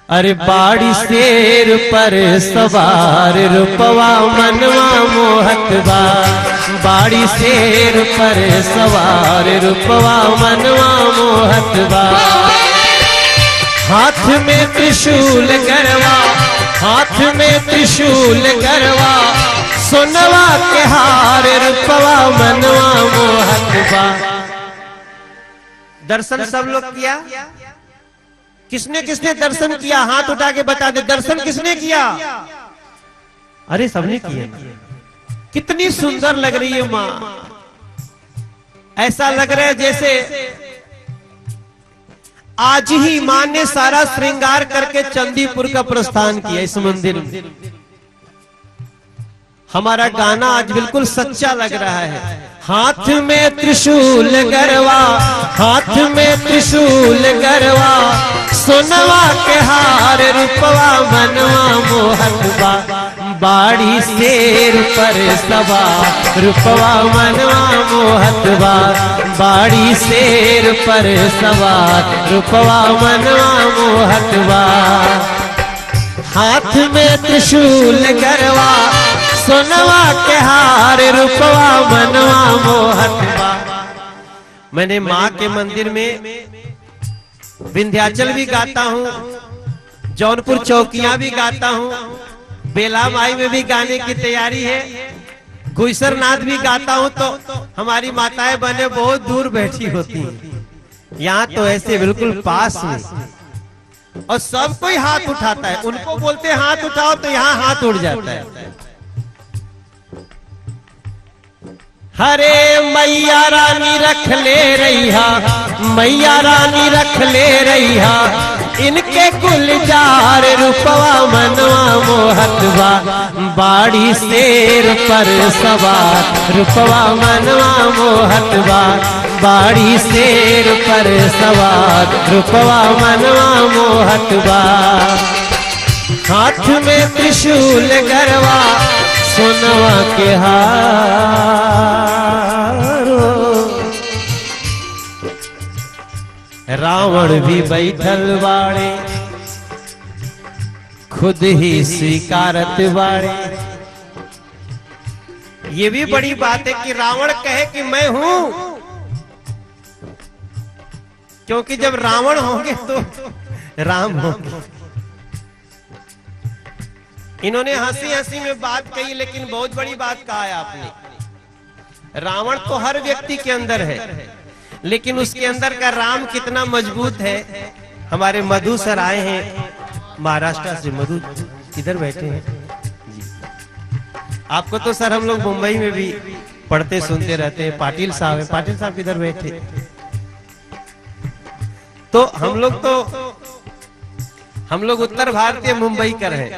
अरे बाड़ी शेर पर सवार रूपवा मनवा मोहत बा। बाड़ी शेर पर सवार रूपवा मनवा मोहत बा। हाथ में त्रिशूल गरवा, हाथ में त्रिशूल गरवा, सोनवा के हार रूपवा मनवा मोहत बा। दर्शन सब लोग किया? किसने किसने दर्शन किया? हाथ उठा के बता दे, दर्शन किसने किया? अरे सबने किया। कितनी सुंदर लग रही है माँ। ऐसा लग रहा है जैसे आज ही मां ने सारा श्रृंगार करके चंदीपुर का प्रस्थान किया इस मंदिर में। हमारा गाना आज बिल्कुल सच्चा लग रहा है। हाथ में त्रिशूल गरवा, हाथ में त्रिशूल गरवा, सोनवा के हार रूपवा मनवा मोहत बा। बाड़ी शेर पर सवार रूपवा मनवा मोहत बा। बाड़ी शेर पर सवार रूपवा मनवा मोहत बा। हाथ में त्रिशूल गरवा, सोनवा के हार रूपवा मनवा मोहत बा। मैंने माँ के मंदिर में विंध्याचल भी गाता हूँ, जौनपुर चौकियां भी गाता हूँ, बेला माई में भी गाने की तैयारी है, गुईसर नाथ भी गाता हूँ। तो हमारी माताएं बहनें बहुत दूर बैठी होती हैं, यहाँ तो ऐसे बिल्कुल पास में, और सब कोई हाथ उठाता है। उनको बोलते हाथ उठाओ तो यहाँ हाथ उड़ जाता है। हरे मैया रानी रख ले रैया, मैया रानी रख ले रैया, इनके गुलजार रूपवा मनवा मोहत बा। बाड़ी शेर पर सवार रूपवा मनवा मोहत बा। बाड़ी शेर पर सवार रूपवा मनवा मोहत बा। हाथ में त्रिशूल गरवा, सोनवा के हारो, रावण भी बैठल बाड़े, खुद ही स्वीकारत बाड़े। ये भी बड़ी बात है कि रावण कहे कि मैं हूं, क्योंकि जब रावण होंगे तो राम होंगे। इन्होंने हंसी हंसी में बात कही, लेकिन बहुत बड़ी बात कहा है आपने। रावण तो हर व्यक्ति के अंदर है, लेकिन उसके अंदर का राम कितना मजबूत है। हमारे मधु सर आए हैं महाराष्ट्र से। मधु इधर बैठे हैं जी। आपको तो सर हम लोग मुंबई में भी पढ़ते सुनते रहते हैं। पाटिल साहब है, पाटिल साहब इधर बैठे। तो हम लोग उत्तर भारतीय मुंबई कर हैं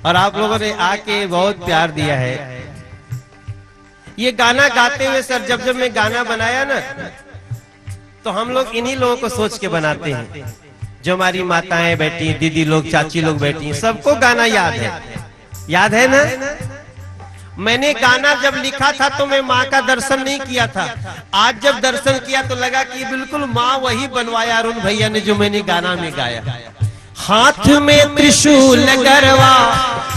और आप लोगों ने आके बहुत प्यार दिया है। ये गाना गाते हुए सर जब मैं गाना बनाया ना, तो हम लोग इन्हीं लोगों को सोच के बनाते हैं। जो हमारी माताएं बैठी, दीदी लोग, चाची लोग बैठी, सबको गाना याद है ना। मैंने गाना जब लिखा था तो मैं माँ का दर्शन नहीं किया था। आज जब दर्शन किया तो लगा कि बिल्कुल माँ वही बनवाया अरुण भैया ने जो मैंने गाना में गाया। हाथ में त्रिशूल गरवा,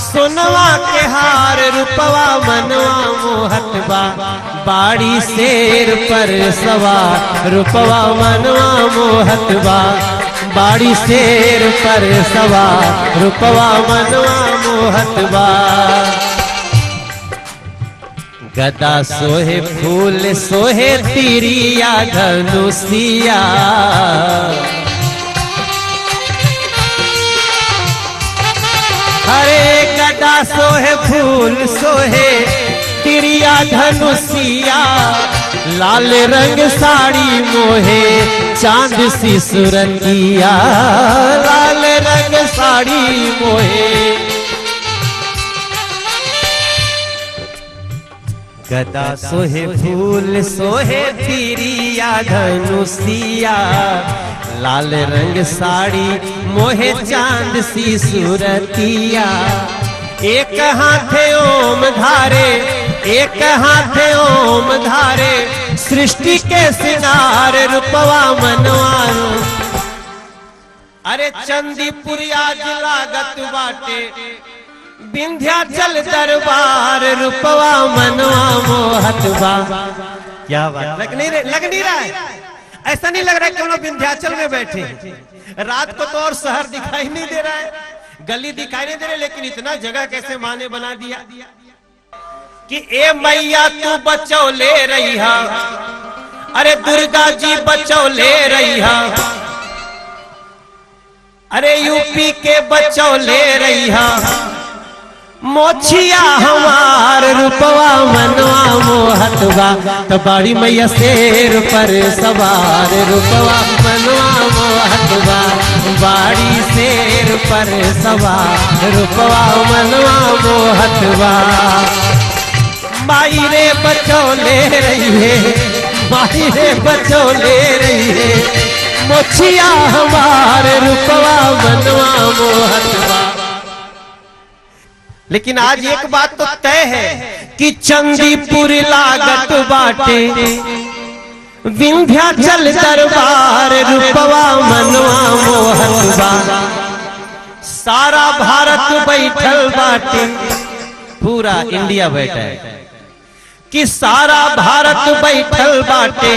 सोनवा के हार रूपवा मनवा मोहत बा। बाड़ी शेर पर सवार रूपवा मनवा मोहत बा। बाड़ी शेर पर सवार रूपवा मनवा मोहत बा। गदा सोहे फूल सोहे तिरिया धनुषिया, हरे गदा सोहे फूल सोहे तिरिया धनुषिया। लाल रंग साड़ी मोहे चांद सी सुरतिया, लाल रंग साड़ी मोहे। गदा सोहे फूल सोहे तिरिया धनुषिया, लाल रंग साड़ी मोहे चांद सी सूरतिया। एक हाथे ओम धारे, एक हाथे ओम धारे, सृष्टि के सिंगार रूपवा मनवारो। अरे चंदीपुरिया लागत बाटे विंध्याचल दरबार रूपवा मनवा मोहत बा। क्या बात, लग नहीं रहा है? ऐसा नहीं लग रहा है कि हम लोग विंध्याचल में बैठे हैं। रात को तो और शहर दिखाई नहीं दे रहा है, गली दिखाई नहीं दे रही, लेकिन इतना जगह कैसे माँ ने बना दिया कि ए मैया तू बचाओ ले रही है। अरे दुर्गा जी बचाओ ले रही है। अरे यूपी के बचाओ ले रही है। मोछिया हमार रूपवा मनवा मोहत बा। तो बाड़ी मैया शेर पर सवार रूपवा मनवा मोहत बा। बाड़ी शेर पर सवार रूपवा मनवा मोहत बा। माई रे बचो ले रही है, माई रे बचो ले रही है। मोछिया हमार रूपवा मनवा मोहत बा। लेकिन आज एक बात तो तय है कि चंदीपुर लागत बाटे विंध्याचल दरबार रूपवा मनवा मोहत बा। सारा भारत बैठल बाटे, पूरा इंडिया बैठा है कि सारा भारत बैठल बाटे।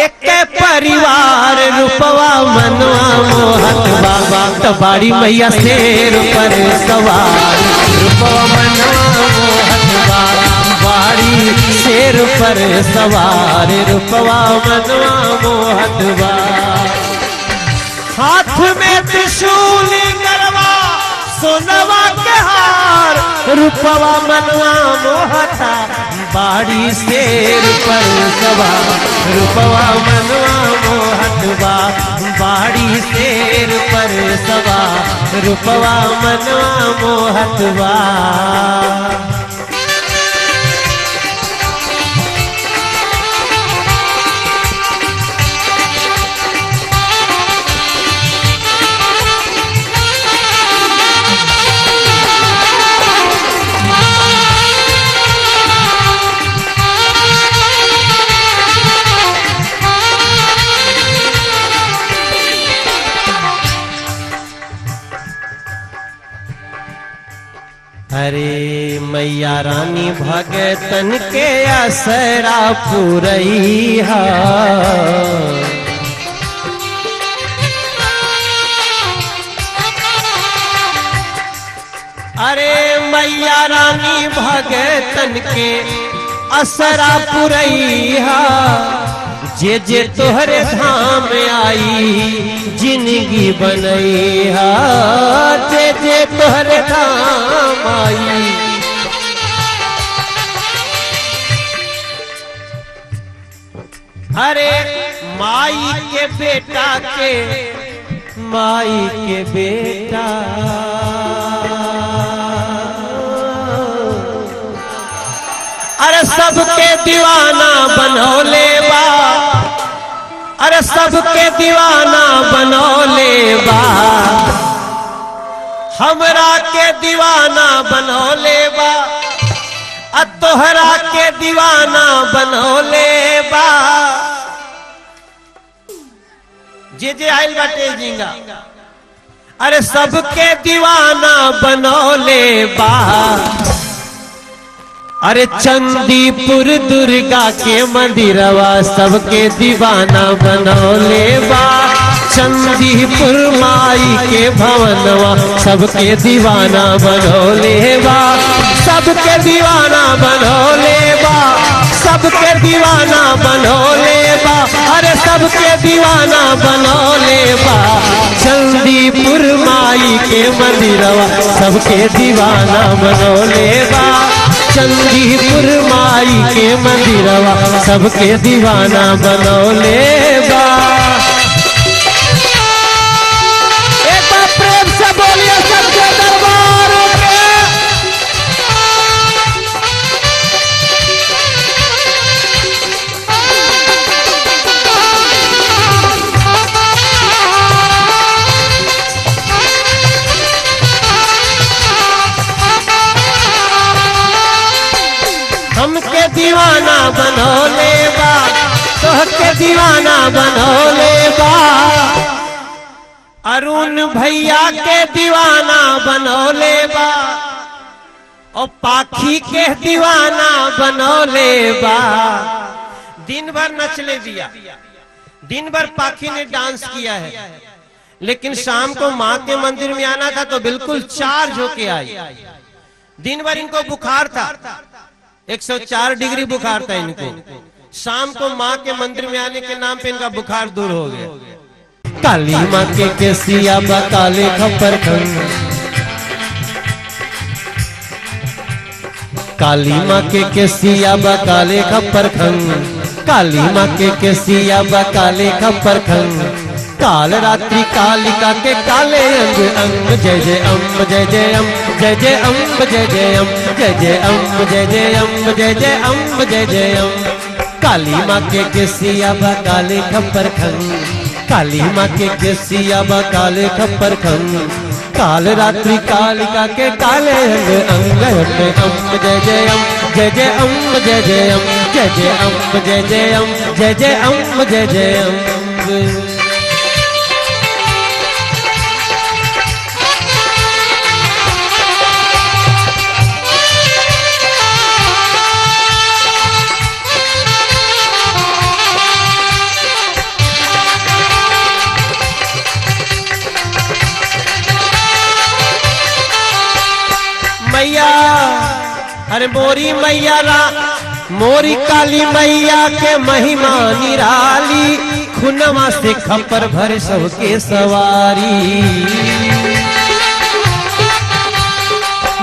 एक परिवार रूपवा मनवा मोहत बा। तो बाड़ी मैया शेर पर सवार रूपवा मनवा मोहत बा। बाड़ी शेर पर सवार रूपवा मनवा मोहत बा। हाथ में त्रिशूल गरबा सोनवा के हार रूपवा मनवा मोहता। बाड़ी शेर पर सवार रूपवा मनवा मोहत बा। बाड़ी शेर पर सवार रूपवा मनवा मोहत बा। अरे मैया रानी भगतन के असरा पुरैया। अरे मैया रानी भगतन के असरा पुरैया। जे जे तोहरे धाम आई जिंदगी बनैया। जे जे तोहरे धाम आई। अरे माई के बेटा के, माई के बेटा अरे सबके दीवाना बनौले बा। अरे सबके दीवाना बनौले बा। हमरा के दीवाना बनौले बा। तोहरा के दीवाना बनौले बा। जे आइल बाटे जिंगा। अरे सबके दीवाना बनौले बा। अरे चंदीपुर दुर्गा के मंदिरवा सबके दीवाना बनौले बा। चंदीपुर माई के भवनवा सबके दीवाना बनौले बा। सबके दीवाना बनौले बा। सबके दीवाना बनौले बा। अरे सबके दीवाना बनौले बा। चंदीपुर माई के मंदिरवा सबके दीवाना बनौले बा। चंदीपुर माई के मंदिरवा सबके दीवाना बनौले बा। एक बार प्रेम से बोलिए सबके दरबार के। हमके दीवाना बनौले बा। तोहके दीवाना बनौले बा। अरुण भैया के दीवाना बनौले बा और पाखी के दीवाना बनौले बा। दिन भर नचले दिया, दिन भर पाखी ने डांस किया है, लेकिन शाम को माँ के मंदिर में आना था तो बिल्कुल चार्ज होके आई। दिन भर इनको बुखार था, 104 डिग्री बुखार था इनको। शाम को माँ के मंदिर में आने के नाम पे इनका बुखार दूर हो गया। काली माँ के केसिया बा काले खप्पर खंग, काली माँ के केसिया बा काले खप्पर खंग, काली माँ के केसिया बा काले खप्पर खंग। काल रात्रि कालिका के काले अंग अंग, जय जय अम्ब जय जय अम्ब जय जय अम्ब जय जय अम्ब जय जय अम्ब जय जय अम्ब जय जय अम्ब जय जय अम्ब। काली माँ के केसिया बा काले खप्पर खंग, काली माँ के केसिया बा काले खप्पर खंग। काल रात्रि कालिका के काले अंग अंग, अम्ब जय जय अम्ब जय जय अम्ब जय जय अम्ब जय जय अम्ब जय जय अम्ब जय जय अम्ब जय जय अम्ब। मैया अरे मोरी मैया रा मोरी काली मैया के महिमा निराली, खुनवा से खप्पर भर सबके सवारी।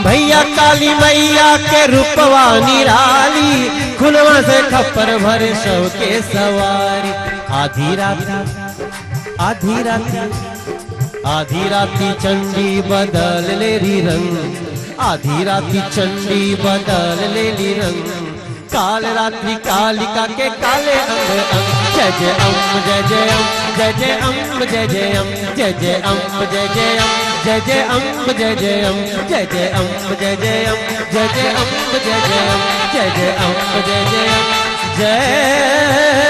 भैया काली मैया के रूपवा निराली, खुनवा से खप्पर भर सबके सवारी। आधी राती आधी राती आधी राती चंडी बदल ले री रंग, आधी राती चंडी बदल ले ली रंग। काल रात्रि कालिका के काले अंग अंग, जय जय अम्ब जय जय अम्ब जय जय अम्ब जय जय अम्ब जय जय अम्ब जय जय अम्ब जय जय अम्ब जय जय अम्ब जय जय अम्ब जय जय अम्ब जय जय अम्ब जय जय अम्ब जय जय अम्ब जय जय अम्ब जय